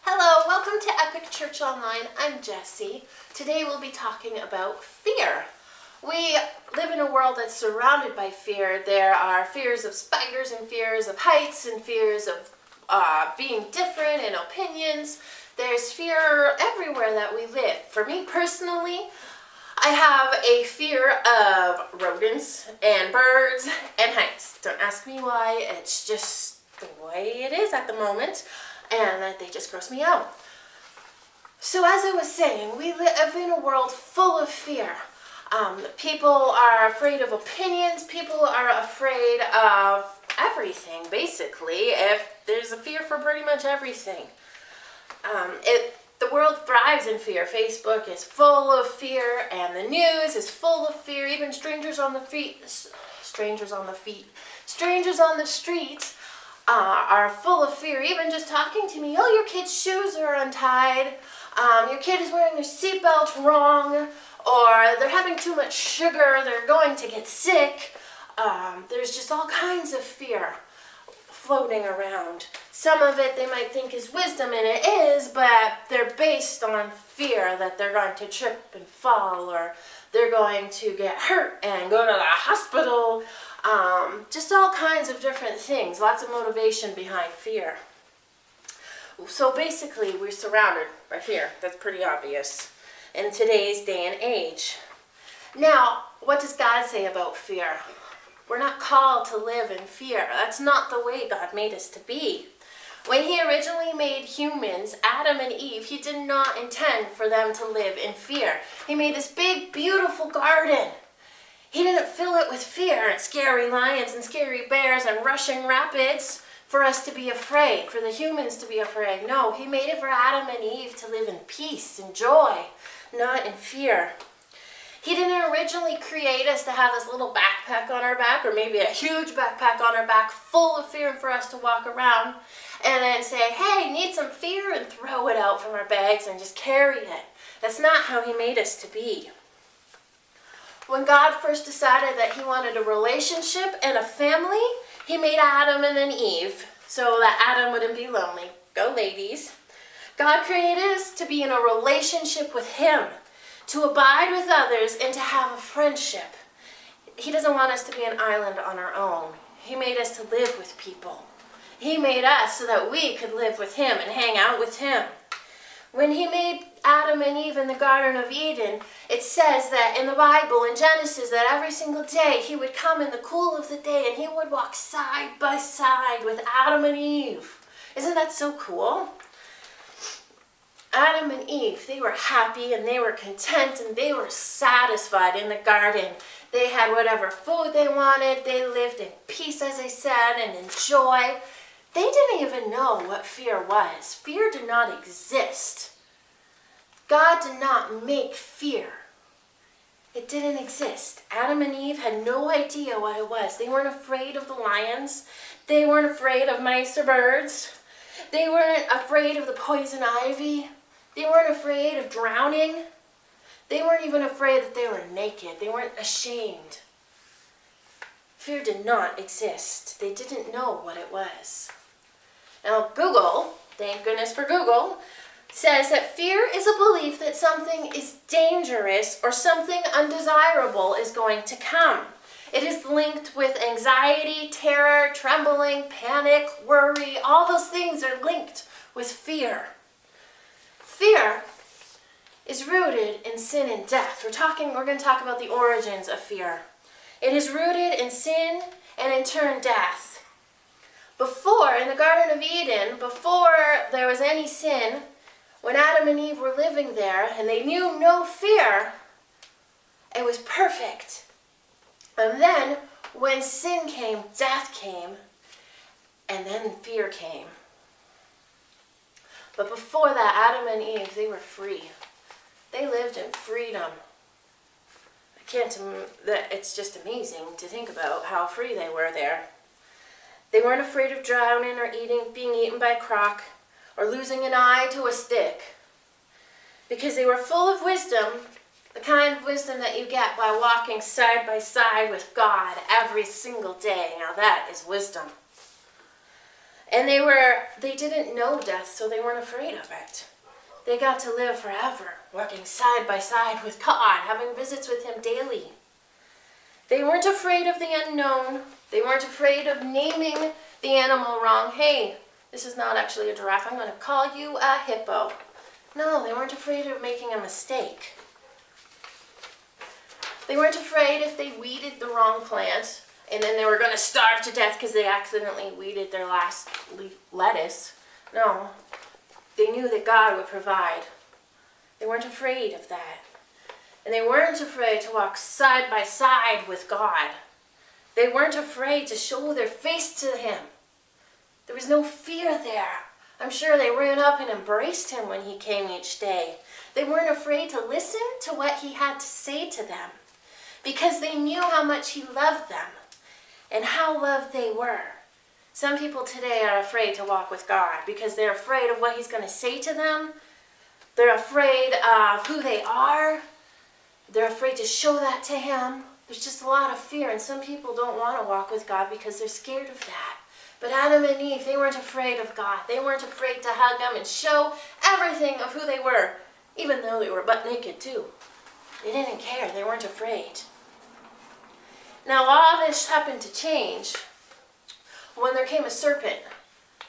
Hello, welcome to Epic Church Online. I'm Jessie. Today we'll be talking about fear. We live in a world that's surrounded by fear. There are fears of spiders and fears of heights and fears of being different in opinions. There's fear everywhere that we live. For me personally, I have a fear of rodents and birds and heights. Don't ask me why, it's just the way it is at the moment, and they just gross me out. So as I was saying, we live in a world full of fear. People are afraid of opinions, people are afraid of everything, basically. If there's a fear for pretty much everything. The world thrives in fear. Facebook is full of fear, and the news is full of fear. Even strangers on the street are full of fear. Even just talking to me, oh, your kid's shoes are untied, your kid is wearing their seatbelt wrong, or they're having too much sugar, they're going to get sick. There's just all kinds of fear floating around. Some of it they might think is wisdom, and it is, but they're based on fear that they're going to trip and fall, or they're going to get hurt and go to the hospital. Just all kinds of different things. Lots of motivation behind fear. So basically, we're surrounded by fear. That's pretty obvious in today's day and age. Now, what does God say about fear? We're not called to live in fear. That's not the way God made us to be. When He originally made humans, Adam and Eve, He did not intend for them to live in fear. He made this big, beautiful garden. He didn't fill it with fear and scary lions and scary bears and rushing rapids for us to be afraid, for the humans to be afraid. No, He made it for Adam and Eve to live in peace and joy, not in fear. He didn't originally create us to have this little backpack on our back, or maybe a huge backpack on our back full of fear for us to walk around and then say, hey, need some fear, and throw it out from our bags and just carry it. That's not how He made us to be. When God first decided that He wanted a relationship and a family, He made Adam and then Eve so that Adam wouldn't be lonely. Go ladies. God created us to be in a relationship with Him, to abide with others, and to have a friendship. He doesn't want us to be an island on our own. He made us to live with people. He made us so that we could live with Him and hang out with Him. When He made Adam and Eve in the Garden of Eden, it says that in the Bible, in Genesis, that every single day He would come in the cool of the day and He would walk side by side with Adam and Eve. Isn't that so cool? Adam and Eve, they were happy and they were content and they were satisfied in the garden. They had whatever food they wanted. They lived in peace, as I said, and in joy. They didn't even know what fear was. Fear did not exist. God did not make fear. It didn't exist. Adam and Eve had no idea what it was. They weren't afraid of the lions. They weren't afraid of mice or birds. They weren't afraid of the poison ivy. They weren't afraid of drowning. They weren't even afraid that they were naked. They weren't ashamed. Fear did not exist. They didn't know what it was. Now, Google, thank goodness for Google, says that fear is a belief that something is dangerous or something undesirable is going to come. It is linked with anxiety, terror, trembling, panic, worry. All those things are linked with fear. Fear is rooted in sin and death. We're going to talk about the origins of fear. It is rooted in sin and in turn death. Before, in the Garden of Eden, before there was any sin, when Adam and Eve were living there and they knew no fear, it was perfect. And then, when sin came, death came, and then fear came. But before that, Adam and Eve, they were free. They lived in freedom. It's just amazing to think about how free they were there. They weren't afraid of drowning or being eaten by a croc, or losing an eye to a stick, because they were full of wisdom, the kind of wisdom that you get by walking side by side with God every single day. Now that is wisdom. And they didn't know death, so they weren't afraid of it. They got to live forever, walking side by side with God, having visits with him daily. They weren't afraid of the unknown. They weren't afraid of naming the animal wrong. Hey, this is not actually a giraffe. I'm going to call you a hippo. No, they weren't afraid of making a mistake. They weren't afraid if they weeded the wrong plant and then they were going to starve to death because they accidentally weeded their last lettuce. No, they knew that God would provide. They weren't afraid of that. And they weren't afraid to walk side by side with God. They weren't afraid to show their face to him. There was no fear there. I'm sure they ran up and embraced him when he came each day. They weren't afraid to listen to what he had to say to them because they knew how much he loved them and how loved they were. Some people today are afraid to walk with God because they're afraid of what he's going to say to them. They're afraid of who they are. They're afraid to show that to him. There's just a lot of fear, and some people don't want to walk with God because they're scared of that. But Adam and Eve, they weren't afraid of God. They weren't afraid to hug him and show everything of who they were, even though they were butt naked too. They didn't care. They weren't afraid. Now all this happened to change when there came a serpent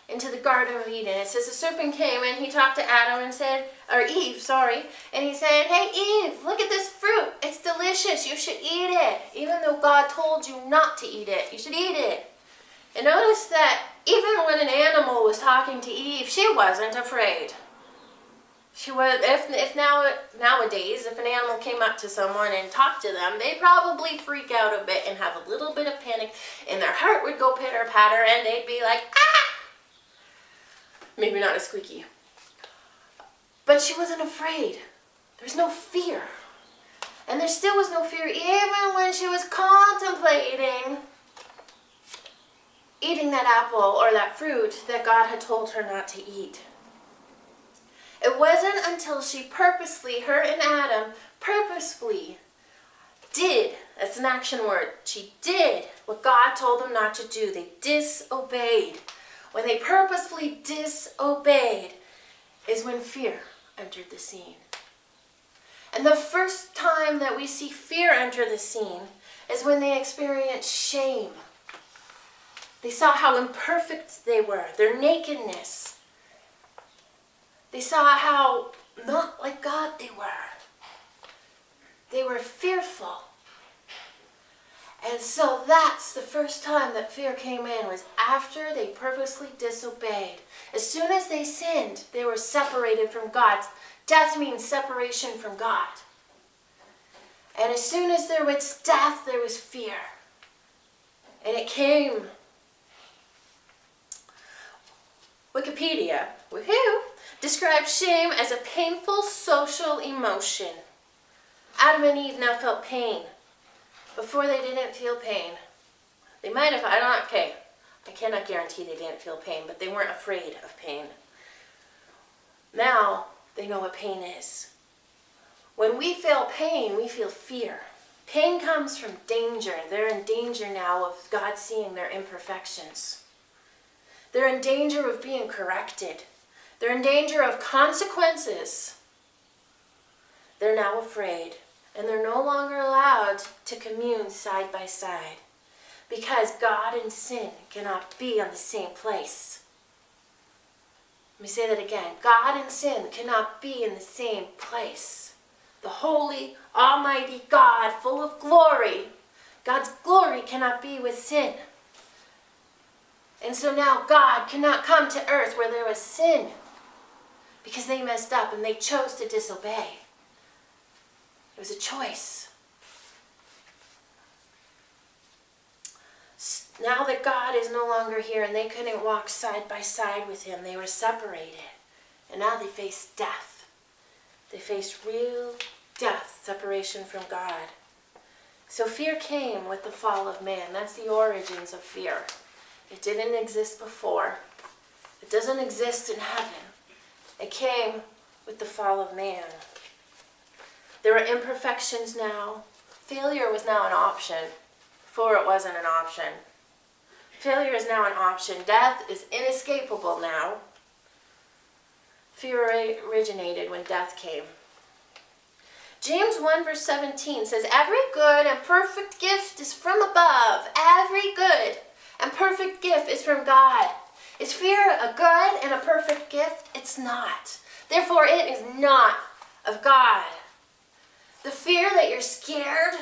into the Garden of Eden. It says the serpent came and he talked to Adam and said, or Eve, sorry, and he said, hey Eve, look at this fruit. It's delicious. You should eat it. Even though God told you not to eat it, you should eat it. And notice that even when an animal was talking to Eve, she wasn't afraid. She was, nowadays, if an animal came up to someone and talked to them, they'd probably freak out a bit and have a little bit of panic, and their heart would go pitter-patter, and they'd be like, ah! Maybe not as squeaky. But she wasn't afraid. There's no fear. And there still was no fear even when she was contemplating eating that apple or that fruit that God had told her not to eat. It wasn't until she purposely, her and Adam, purposefully did, that's an action word, she did what God told them not to do. They disobeyed. When they purposefully disobeyed is when fear entered the scene. And the first time that we see fear enter the scene is when they experience shame. They saw how imperfect they were, their nakedness. They saw how not like God they were. They were fearful. And so that's the first time that fear came in, was after they purposely disobeyed. As soon as they sinned, they were separated from God. Death means separation from God. And as soon as there was death, there was fear. And it came. Wikipedia, woohoo, describes shame as a painful social emotion. Adam and Eve now felt pain. Before they didn't feel pain. They might have, I cannot guarantee they didn't feel pain, but they weren't afraid of pain. Now they know what pain is. When we feel pain, we feel fear. Pain comes from danger. They're in danger now of God seeing their imperfections. They're in danger of being corrected. They're in danger of consequences. They're now afraid. And they're no longer allowed to commune side by side. Because God and sin cannot be on the same place. Let me say that again. God and sin cannot be in the same place. The holy, almighty God, full of glory, God's glory cannot be with sin. And so now God cannot come to earth where there was sin. Because they messed up and they chose to disobey. It was a choice. Now that God is no longer here and they couldn't walk side by side with him, they were separated. And now they faced death. They faced real death, separation from God. So fear came with the fall of man. That's the origins of fear. It didn't exist before. It doesn't exist in heaven. It came with the fall of man. There were imperfections now. Failure was now an option. Before it wasn't an option. Failure is now an option. Death is inescapable now. Fear originated when death came. James 1 verse 17 says, every good and perfect gift is from above. Every good and perfect gift is from God. Is fear a good and a perfect gift? It's not. Therefore, it is not of God. The fear that you're scared,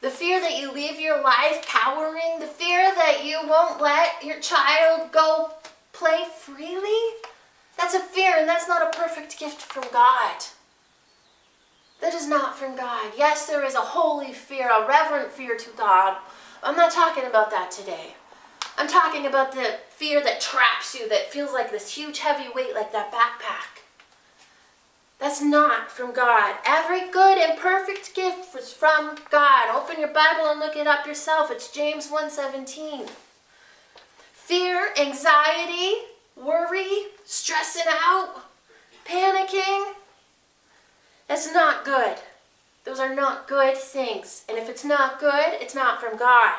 the fear that you leave your life cowering, the fear that you won't let your child go play freely, that's a fear, and that's not a perfect gift from God. That is not from God. Yes, there is a holy fear, a reverent fear to God. I'm not talking about that today. I'm talking about the fear that traps you, that feels like this huge heavy weight like that backpack. That's not from God. Every good and perfect gift was from God. Open your Bible and look it up yourself. It's James 1:17. Fear, anxiety, worry, stressing out, panicking, that's not good. Those are not good things. And if it's not good, it's not from God.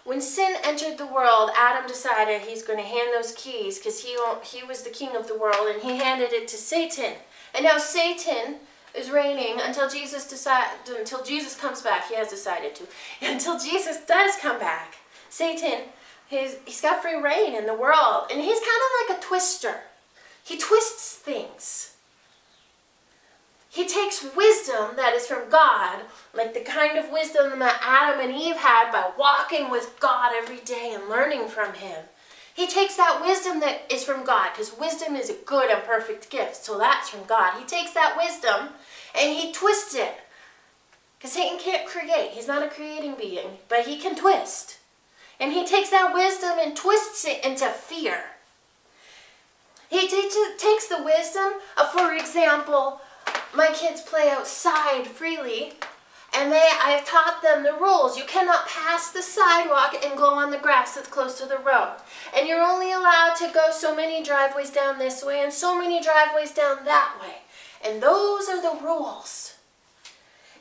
When sin entered the world, Adam decided he's going to hand those keys because he was the king of the world, and he handed it to Satan. And now Satan is reigning until Jesus comes back. He has decided to. Until Jesus does come back. Satan, he's got free reign in the world, and he's kind of like a twister. He twists things. He takes wisdom that is from God, like the kind of wisdom that Adam and Eve had by walking with God every day and learning from him. He takes that wisdom that is from God, because wisdom is a good and perfect gift, so that's from God. He takes that wisdom and he twists it, because Satan can't create. He's not a creating being, but he can twist. And he takes that wisdom and twists it into fear. He takes the wisdom of, for example, my kids play outside freely, and I've taught them the rules. You cannot pass the sidewalk and go on the grass that's close to the road. And you're only allowed to go so many driveways down this way and so many driveways down that way. And those are the rules.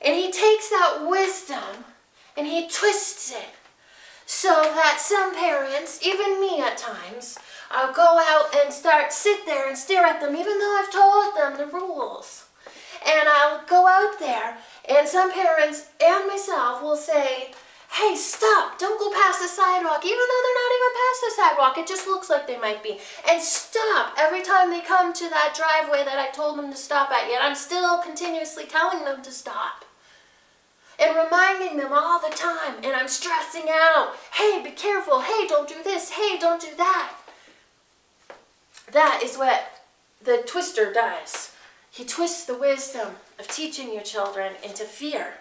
And he takes that wisdom and he twists it so that some parents, even me at times, go out and sit there and stare at them even though I've told them the rules. And I'll go out there, and some parents and myself will say, hey, stop, don't go past the sidewalk, even though they're not even past the sidewalk. It just looks like they might be. And stop every time they come to that driveway that I told them to stop at, yet I'm still continuously telling them to stop. And reminding them all the time, and I'm stressing out, hey, be careful, hey, don't do this, hey, don't do that. That is what the twister does. He twists the wisdom of teaching your children into fear.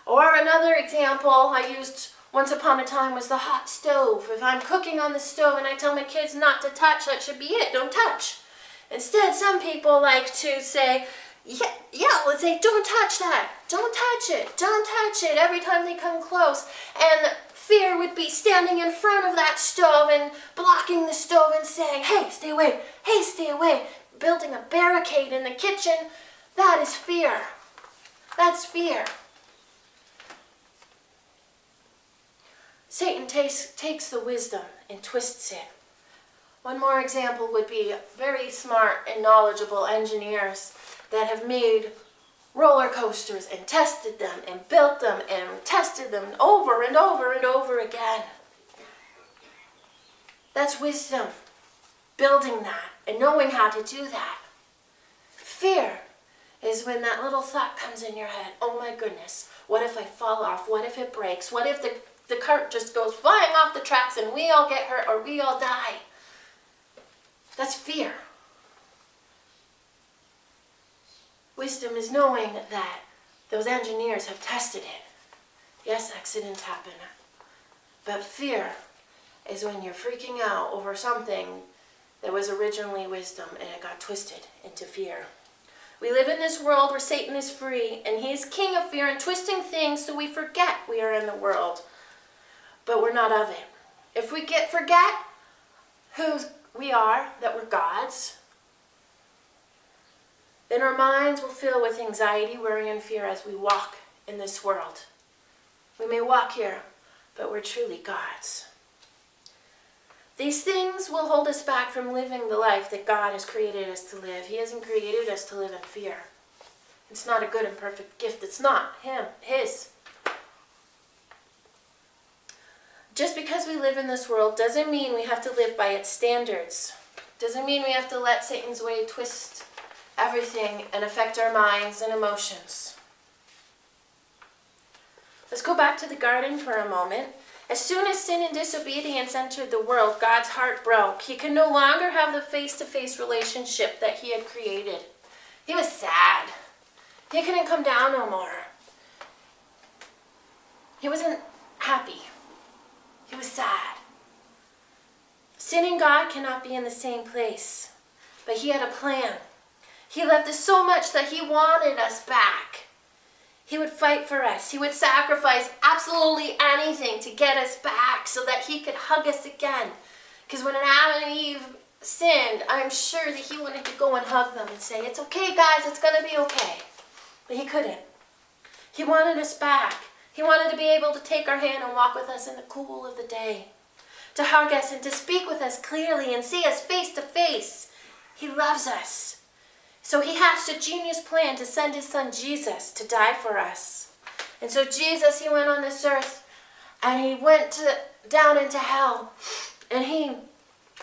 Or another example I used once upon a time was the hot stove. If I'm cooking on the stove and I tell my kids not to touch, that should be it, don't touch. Instead, some people like to say, let's say, don't touch that, don't touch it, every time they come close. And fear would be standing in front of that stove and blocking the stove and saying, hey, stay away, building a barricade in the kitchen. That is fear. That's fear. Satan takes the wisdom and twists it. One more example would be very smart and knowledgeable engineers that have made roller coasters and tested them and built them and tested them over and over and over again. That's wisdom, building that and knowing how to do that. Fear is when that little thought comes in your head, oh my goodness, what if I fall off? What if it breaks? What if the cart just goes flying off the tracks and we all get hurt or we all die? That's fear. Wisdom is knowing that those engineers have tested it. Yes, accidents happen. But fear is when you're freaking out over something that was originally wisdom and it got twisted into fear. We live in this world where Satan is free and he is king of fear and twisting things so we forget we are in the world, but we're not of it. If we forget who we are, that we're God's, then our minds will fill with anxiety, worry, and fear as we walk in this world. We may walk here, but we're truly God's. These things will hold us back from living the life that God has created us to live. He hasn't created us to live in fear. It's not a good and perfect gift. It's not His. Just because we live in this world doesn't mean we have to live by its standards. Doesn't mean we have to let Satan's way twist everything and affect our minds and emotions. Let's go back to the garden for a moment. As soon as sin and disobedience entered the world, God's heart broke. He could no longer have the face-to-face relationship that He had created. He was sad. He couldn't come down no more. He wasn't happy. He was sad. Sin and God cannot be in the same place. But He had a plan. He loved us so much that He wanted us back. He would fight for us. He would sacrifice absolutely anything to get us back so that He could hug us again. Because when Adam and Eve sinned, I'm sure that He wanted to go and hug them and say, "It's okay, guys, it's going to be okay." But He couldn't. He wanted us back. He wanted to be able to take our hand and walk with us in the cool of the day, to hug us and to speak with us clearly and see us face to face. He loves us. So He hatched a genius plan to send His Son Jesus to die for us. And so Jesus, He went on this earth and He went down into hell and He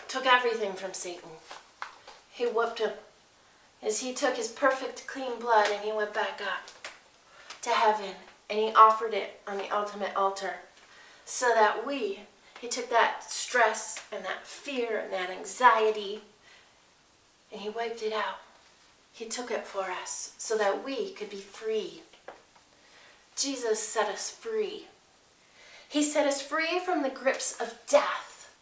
took everything from Satan. He whooped him as He took His perfect clean blood and He went back up to heaven. And He offered it on the ultimate altar so that He took that stress and that fear and that anxiety and He wiped it out. He took it for us so that we could be free. Jesus set us free. He set us free from the grips of death.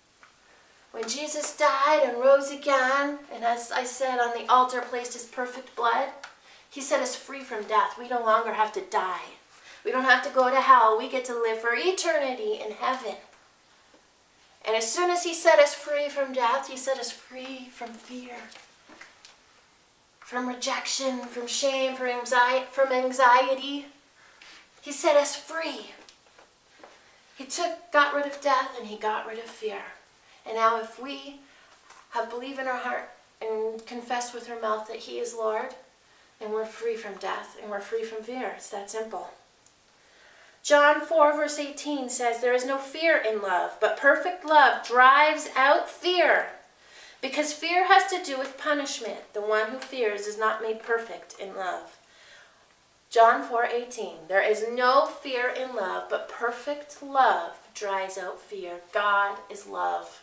When Jesus died and rose again, and as I said, on the altar placed His perfect blood, He set us free from death. We no longer have to die. We don't have to go to hell. We get to live for eternity in heaven. And as soon as He set us free from death, He set us free from fear, from rejection, from shame, from anxiety. He set us free. He got rid of death and He got rid of fear. And now if we have believed in our heart and confessed with our mouth that He is Lord, then we're free from death and we're free from fear. It's that simple. John 4 verse 18 says, "There is no fear in love, but perfect love drives out fear. Because fear has to do with punishment. The one who fears is not made perfect in love." John 4:18, "There is no fear in love, but perfect love drives out fear." God is love.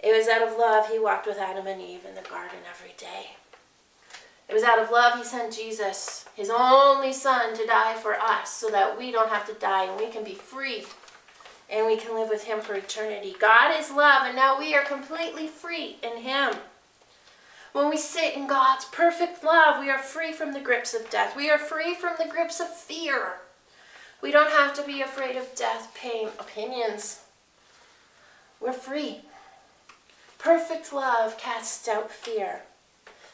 It was out of love He walked with Adam and Eve in the garden every day. It was out of love He sent Jesus, His only Son, to die for us so that we don't have to die and we can be free and we can live with Him for eternity. God is love, and now we are completely free in Him. When we sit in God's perfect love, we are free from the grips of death. We are free from the grips of fear. We don't have to be afraid of death, pain, opinions. We're free. Perfect love casts out fear.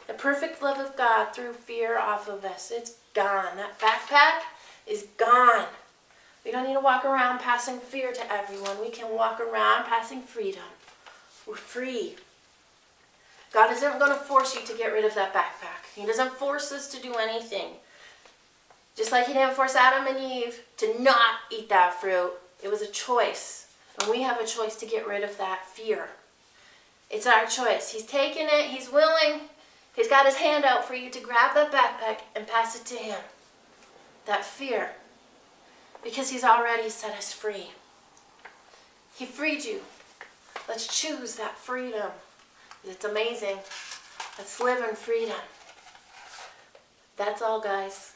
The perfect love of God threw fear off of us. It's gone. That backpack is gone. We don't need to walk around passing fear to everyone. We can walk around passing freedom. We're free. God isn't going to force you to get rid of that backpack. He doesn't force us to do anything. Just like He didn't force Adam and Eve to not eat that fruit. It was a choice. And we have a choice to get rid of that fear. It's our choice. He's taking it. He's willing. He's got His hand out for you to grab that backpack and pass it to Him. That fear. Because He's already set us free. He freed you. Let's choose that freedom. It's amazing. Let's live in freedom. That's all, guys.